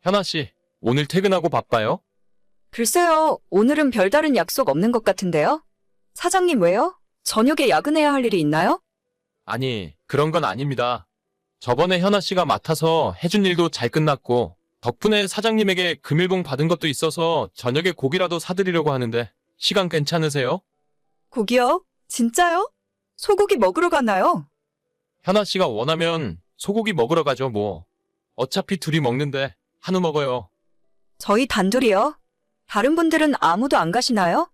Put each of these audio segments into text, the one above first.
현아 씨, 오늘 퇴근하고 바빠요? 글쎄요, 오늘은 별다른 약속 없는 것 같은데요? 사장님 왜요? 저녁에 야근해야 할 일이 있나요? 아니, 그런 건 아닙니다. 저번에 현아 씨가 맡아서 해준 일도 잘 끝났고, 덕분에 사장님에게 금일봉 받은 것도 있어서 저녁에 고기라도 사드리려고 하는데, 시간 괜찮으세요? 고기요? 진짜요? 소고기 먹으러 가나요? 현아 씨가 원하면 소고기 먹으러 가죠, 뭐. 어차피 둘이 먹는데, 한우 먹어요. 저희 단둘이요? 다른 분들은 아무도 안 가시나요?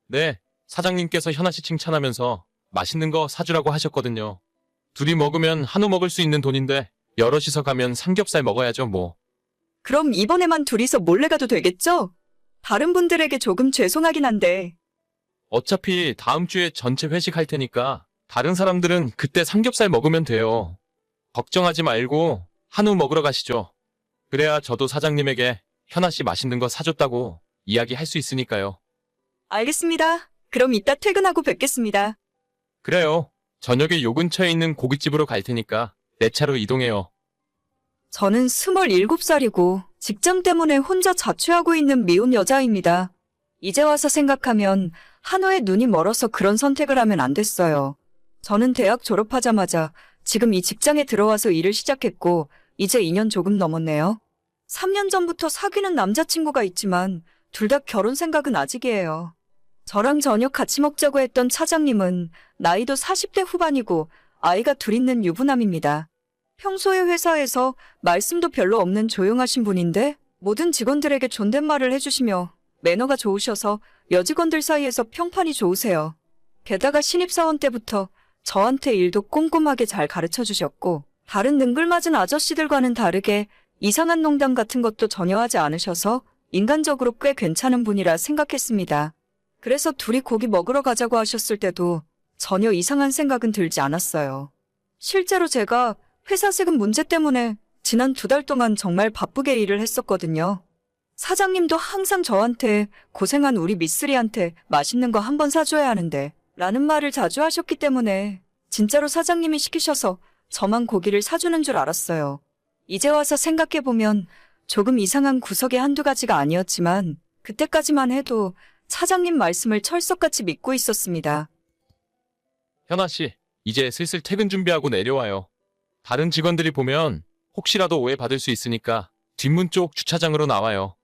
네, 사장님께서 현아 씨 칭찬하면서 맛있는 거 사주라고 하셨거든요. 둘이 먹으면 한우 먹을 수 있는 돈인데, 여럿이서 가면 삼겹살 먹어야죠, 뭐. 그럼 이번에만 둘이서 몰래 가도 되겠죠? 다른 분들에게 조금 죄송하긴 한데, 어차피 다음 주에 전체 회식할 테니까 다른 사람들은 그때 삼겹살 먹으면 돼요. 걱정하지 말고 한우 먹으러 가시죠. 그래야 저도 사장님에게 현아 씨 맛있는 거 사줬다고 이야기할 수 있으니까요. 알겠습니다. 그럼 이따 퇴근하고 뵙겠습니다. 그래요. 저녁에 요 근처에 있는 고깃집으로 갈 테니까 내 차로 이동해요. 저는 27살이고 직장 때문에 혼자 자취하고 있는 미혼 여자입니다. 이제 와서 생각하면 한우에 눈이 멀어서 그런 선택을 하면 안 됐어요. 저는 대학 졸업하자마자 지금 이 직장에 들어와서 일을 시작했고 이제 2년 조금 넘었네요. 3년 전부터 사귀는 남자친구가 있지만 둘 다 결혼 생각은 아직이에요. 저랑 저녁 같이 먹자고 했던 차장님은 나이도 40대 후반이고 아이가 둘 있는 유부남입니다. 평소에 회사에서 말씀도 별로 없는 조용하신 분인데 모든 직원들에게 존댓말을 해주시며 매너가 좋으셔서 여직원들 사이에서 평판이 좋으세요. 게다가 신입사원 때부터 저한테 일도 꼼꼼하게 잘 가르쳐 주셨고 다른 능글맞은 아저씨들과는 다르게 이상한 농담 같은 것도 전혀 하지 않으셔서 인간적으로 꽤 괜찮은 분이라 생각했습니다. 그래서 둘이 고기 먹으러 가자고 하셨을 때도 전혀 이상한 생각은 들지 않았어요. 실제로 제가 회사 세금 문제 때문에 지난 2달 동안 정말 바쁘게 일을 했었거든요. 사장님도 항상 저한테 고생한 우리 미쓰리한테 맛있는 거 한번 사줘야 하는데 라는 말을 자주 하셨기 때문에 진짜로 사장님이 시키셔서 저만 고기를 사주는 줄 알았어요. 이제 와서 생각해보면 조금 이상한 구석이 한두 가지가 아니었지만 그때까지만 해도 차장님 말씀을 철석같이 믿고 있었습니다. 현아 씨, 이제 슬슬 퇴근 준비하고 내려와요. 다른 직원들이 보면 혹시라도 오해받을 수 있으니까 뒷문 쪽 주차장으로 나와요.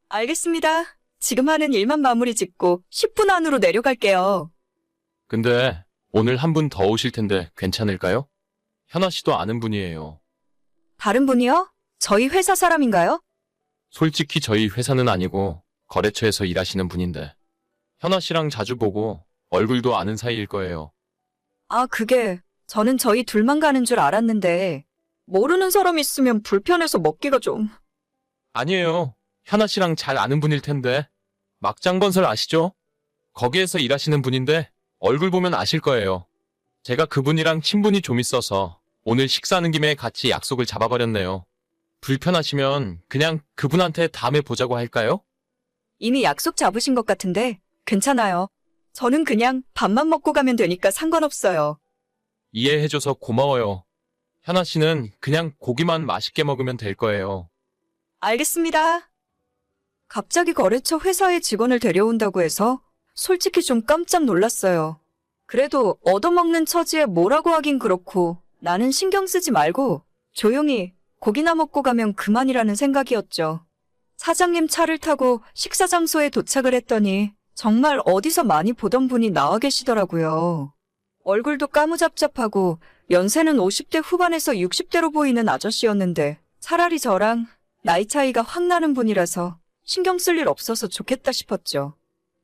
알겠습니다. 지금 하는 일만 마무리 짓고 10분 안으로 내려갈게요. 근데 오늘 한 분 더 오실 텐데 괜찮을까요? 현아 씨도 아는 분이에요. 다른 분이요? 저희 회사 사람인가요? 솔직히 저희 회사는 아니고 거래처에서 일하시는 분인데 현아 씨랑 자주 보고 얼굴도 아는 사이일 거예요. 아, 그게 저는 저희 둘만 가는 줄 알았는데 모르는 사람 있으면 불편해서 먹기가 좀... 아니에요. 현아 씨랑 잘 아는 분일 텐데. 막장건설 아시죠? 거기에서 일하시는 분인데 얼굴 보면 아실 거예요. 제가 그분이랑 친분이 좀 있어서 오늘 식사하는 김에 같이 약속을 잡아버렸네요. 불편하시면 그냥 그분한테 다음에 보자고 할까요? 이미 약속 잡으신 것 같은데 괜찮아요. 저는 그냥 밥만 먹고 가면 되니까 상관없어요. 이해해줘서 고마워요. 현아 씨는 그냥 고기만 맛있게 먹으면 될 거예요. 알겠습니다. 갑자기 거래처 회사에 직원을 데려온다고 해서 솔직히 좀 깜짝 놀랐어요. 그래도 얻어먹는 처지에 뭐라고 하긴 그렇고 나는 신경 쓰지 말고 조용히 고기나 먹고 가면 그만이라는 생각이었죠. 사장님 차를 타고 식사 장소에 도착을 했더니 정말 어디서 많이 보던 분이 나와 계시더라고요. 얼굴도 까무잡잡하고 연세는 50대 후반에서 60대로 보이는 아저씨였는데 차라리 저랑 나이 차이가 확 나는 분이라서 신경 쓸 일 없어서 좋겠다 싶었죠.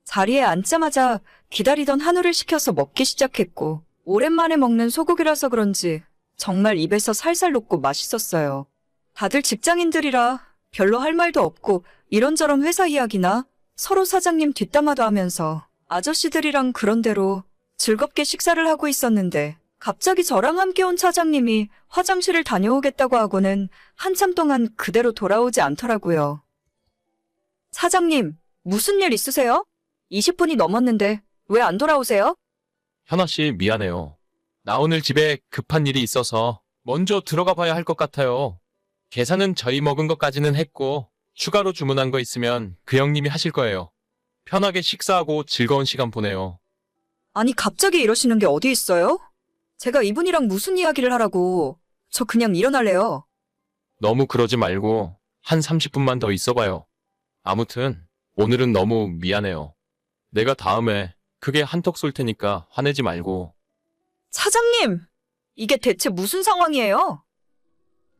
자리에 앉자마자 기다리던 한우를 시켜서 먹기 시작했고 오랜만에 먹는 소고기라서 그런지 정말 입에서 살살 녹고 맛있었어요. 다들 직장인들이라 별로 할 말도 없고 이런저런 회사 이야기나 서로 사장님 뒷담화도 하면서 아저씨들이랑 그런대로 즐겁게 식사를 하고 있었는데 갑자기 저랑 함께 온 차장님이 화장실을 다녀오겠다고 하고는 한참 동안 그대로 돌아오지 않더라고요. 사장님, 무슨 일 있으세요? 20분이 넘었는데 왜 안 돌아오세요? 현아 씨 미안해요. 나 오늘 집에 급한 일이 있어서 먼저 들어가 봐야 할 것 같아요. 계산은 저희 먹은 것까지는 했고 추가로 주문한 거 있으면 그 형님이 하실 거예요. 편하게 식사하고 즐거운 시간 보내요. 아니, 갑자기 이러시는 게 어디 있어요? 제가 이분이랑 무슨 이야기를 하라고. 저 그냥 일어날래요. 너무 그러지 말고 한 30분만 더 있어봐요. 아무튼 오늘은 너무 미안해요. 내가 다음에 크게 한턱 쏠 테니까 화내지 말고. 사장님! 이게 대체 무슨 상황이에요?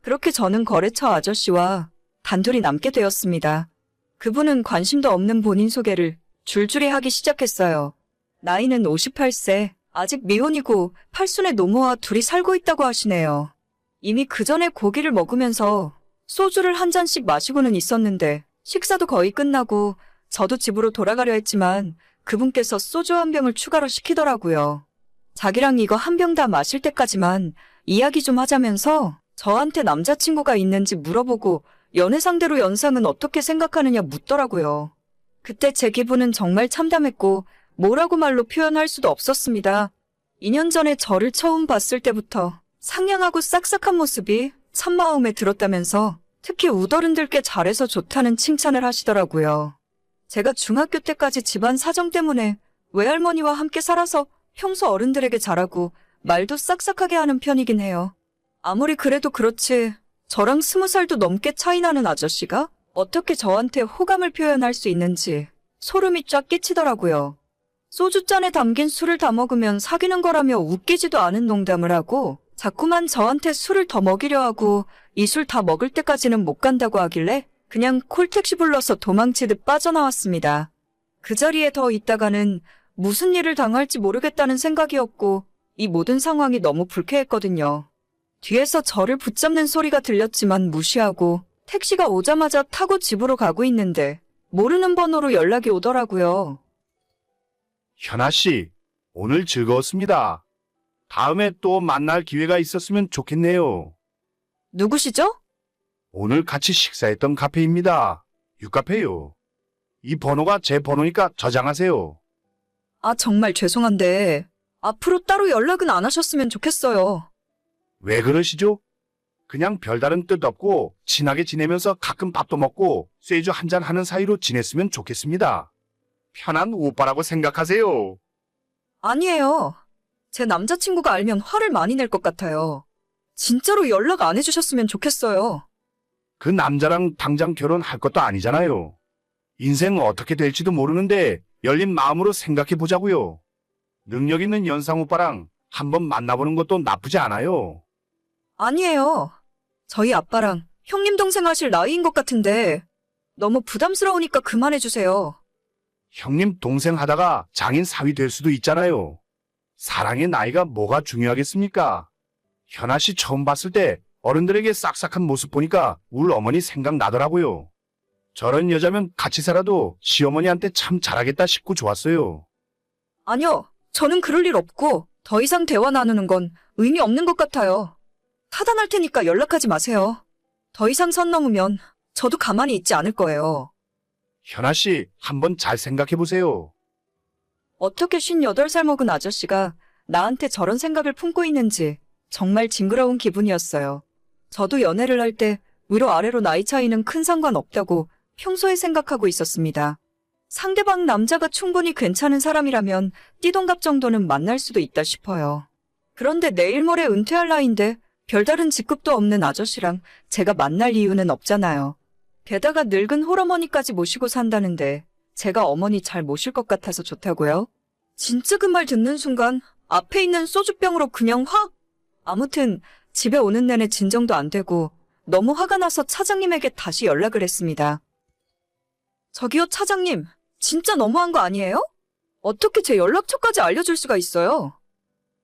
그렇게 저는 거래처 아저씨와 단둘이 남게 되었습니다. 그분은 관심도 없는 본인 소개를 줄줄이 하기 시작했어요. 나이는 58세, 아직 미혼이고 팔순의 노모와 둘이 살고 있다고 하시네요. 이미 그 전에 고기를 먹으면서 소주를 한 잔씩 마시고는 있었는데 식사도 거의 끝나고 저도 집으로 돌아가려 했지만 그분께서 소주 한 병을 추가로 시키더라고요. 자기랑 이거 한 병 다 마실 때까지만 이야기 좀 하자면서 저한테 남자친구가 있는지 물어보고 연애 상대로 연상은 어떻게 생각하느냐 묻더라고요. 그때 제 기분은 정말 참담했고 뭐라고 말로 표현할 수도 없었습니다. 2년 전에 저를 처음 봤을 때부터 상냥하고 싹싹한 모습이 참 마음에 들었다면서 특히 우더른들께 잘해서 좋다는 칭찬을 하시더라고요. 제가 중학교 때까지 집안 사정 때문에 외할머니와 함께 살아서 평소 어른들에게 잘하고 말도 싹싹하게 하는 편이긴 해요. 아무리 그래도 그렇지 저랑 20살도 넘게 차이 나는 아저씨가 어떻게 저한테 호감을 표현할 수 있는지 소름이 쫙 끼치더라고요. 소주잔에 담긴 술을 다 먹으면 사귀는 거라며 웃기지도 않은 농담을 하고 자꾸만 저한테 술을 더 먹이려 하고 이 술 다 먹을 때까지는 못 간다고 하길래 그냥 콜택시 불러서 도망치듯 빠져나왔습니다. 그 자리에 더 있다가는 무슨 일을 당할지 모르겠다는 생각이었고 이 모든 상황이 너무 불쾌했거든요. 뒤에서 저를 붙잡는 소리가 들렸지만 무시하고 택시가 오자마자 타고 집으로 가고 있는데 모르는 번호로 연락이 오더라고요. 현아 씨, 오늘 즐거웠습니다. 다음에 또 만날 기회가 있었으면 좋겠네요. 누구시죠? 오늘 같이 식사했던 카페입니다. 유카페요. 이 번호가 제 번호니까 저장하세요. 아, 정말 죄송한데 앞으로 따로 연락은 안 하셨으면 좋겠어요. 왜 그러시죠? 그냥 별다른 뜻 없고 친하게 지내면서 가끔 밥도 먹고 쇠주 한잔 하는 사이로 지냈으면 좋겠습니다. 편한 오빠라고 생각하세요. 아니에요. 제 남자친구가 알면 화를 많이 낼 것 같아요. 진짜로 연락 안 해주셨으면 좋겠어요. 그 남자랑 당장 결혼할 것도 아니잖아요. 인생 어떻게 될지도 모르는데 열린 마음으로 생각해 보자고요. 능력 있는 연상 오빠랑 한번 만나보는 것도 나쁘지 않아요. 아니에요. 저희 아빠랑 형님 동생 하실 나이인 것 같은데 너무 부담스러우니까 그만해주세요. 형님 동생 하다가 장인 사위 될 수도 있잖아요. 사랑의 나이가 뭐가 중요하겠습니까? 현아 씨 처음 봤을 때 어른들에게 싹싹한 모습 보니까 울 어머니 생각나더라고요. 저런 여자면 같이 살아도 시어머니한테 참 잘하겠다 싶고 좋았어요. 아니요. 저는 그럴 일 없고 더 이상 대화 나누는 건 의미 없는 것 같아요. 차단할 테니까 연락하지 마세요. 더 이상 선 넘으면 저도 가만히 있지 않을 거예요. 현아 씨 한번 잘 생각해 보세요. 어떻게 58살 먹은 아저씨가 나한테 저런 생각을 품고 있는지 정말 징그러운 기분이었어요. 저도 연애를 할 때 위로 아래로 나이 차이는 큰 상관 없다고 평소에 생각하고 있었습니다. 상대방 남자가 충분히 괜찮은 사람이라면 띠동갑 정도는 만날 수도 있다 싶어요. 그런데 내일 모레 은퇴할 나이인데 별다른 직급도 없는 아저씨랑 제가 만날 이유는 없잖아요. 게다가 늙은 홀어머니까지 모시고 산다는데 제가 어머니 잘 모실 것 같아서 좋다고요? 진짜 그 말 듣는 순간 앞에 있는 소주병으로 그냥 확! 아무튼 집에 오는 내내 진정도 안 되고 너무 화가 나서 차장님에게 다시 연락을 했습니다. 저기요, 차장님. 진짜 너무한 거 아니에요? 어떻게 제 연락처까지 알려줄 수가 있어요?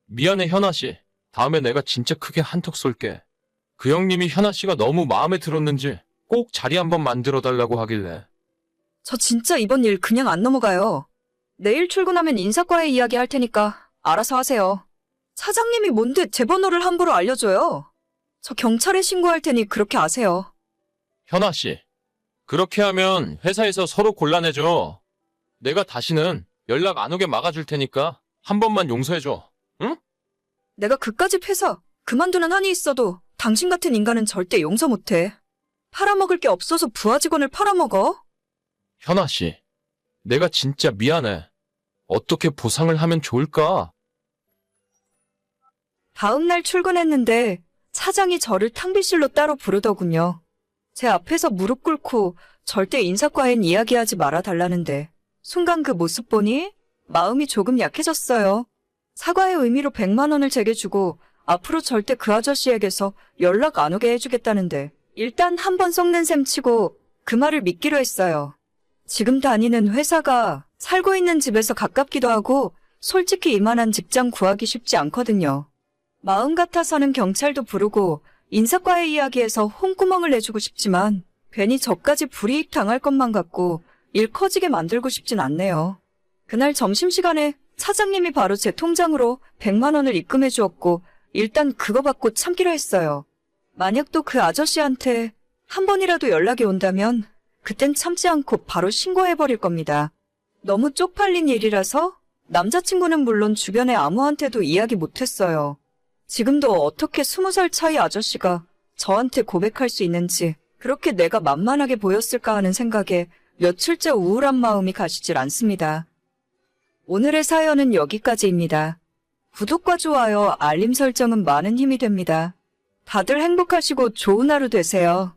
미안해 현아 씨. 다음에 내가 진짜 크게 한턱 쏠게. 그 형님이 현아 씨가 너무 마음에 들었는지 꼭 자리 한번 만들어 달라고 하길래. 저 진짜 이번 일 그냥 안 넘어가요. 내일 출근하면 인사과에 이야기할 테니까 알아서 하세요. 차장님이 뭔데 제 번호를 함부로 알려줘요? 저 경찰에 신고할 테니 그렇게 아세요. 현아 씨. 그렇게 하면 회사에서 서로 곤란해져. 내가 다시는 연락 안 오게 막아줄 테니까 한 번만 용서해줘. 응? 내가 그까짓 회사 그만두는 한이 있어도 당신 같은 인간은 절대 용서 못해. 팔아먹을 게 없어서 부하 직원을 팔아먹어? 현아 씨, 내가 진짜 미안해. 어떻게 보상을 하면 좋을까? 다음 날 출근했는데 차장이 저를 탕비실로 따로 부르더군요. 제 앞에서 무릎 꿇고 절대 인사과엔 이야기하지 말아 달라는데 순간 그 모습 보니 마음이 조금 약해졌어요. 사과의 의미로 100만 원을 제게 주고 앞으로 절대 그 아저씨에게서 연락 안 오게 해주겠다는데 일단 한번 썩는 셈 치고 그 말을 믿기로 했어요. 지금 다니는 회사가 살고 있는 집에서 가깝기도 하고 솔직히 이만한 직장 구하기 쉽지 않거든요. 마음 같아서는 경찰도 부르고 인사과의 이야기에서 홍구멍을 내주고 싶지만 괜히 저까지 불이익 당할 것만 같고 일 커지게 만들고 싶진 않네요. 그날 점심시간에 차장님이 바로 제 통장으로 100만 원을 입금해 주었고 일단 그거 받고 참기로 했어요. 만약 또 그 아저씨한테 한 번이라도 연락이 온다면 그땐 참지 않고 바로 신고해버릴 겁니다. 너무 쪽팔린 일이라서 남자친구는 물론 주변에 아무한테도 이야기 못했어요. 지금도 어떻게 20살 차이 아저씨가 저한테 고백할 수 있는지 그렇게 내가 만만하게 보였을까 하는 생각에 며칠째 우울한 마음이 가시질 않습니다. 오늘의 사연은 여기까지입니다. 구독과 좋아요, 알림 설정은 많은 힘이 됩니다. 다들 행복하시고 좋은 하루 되세요.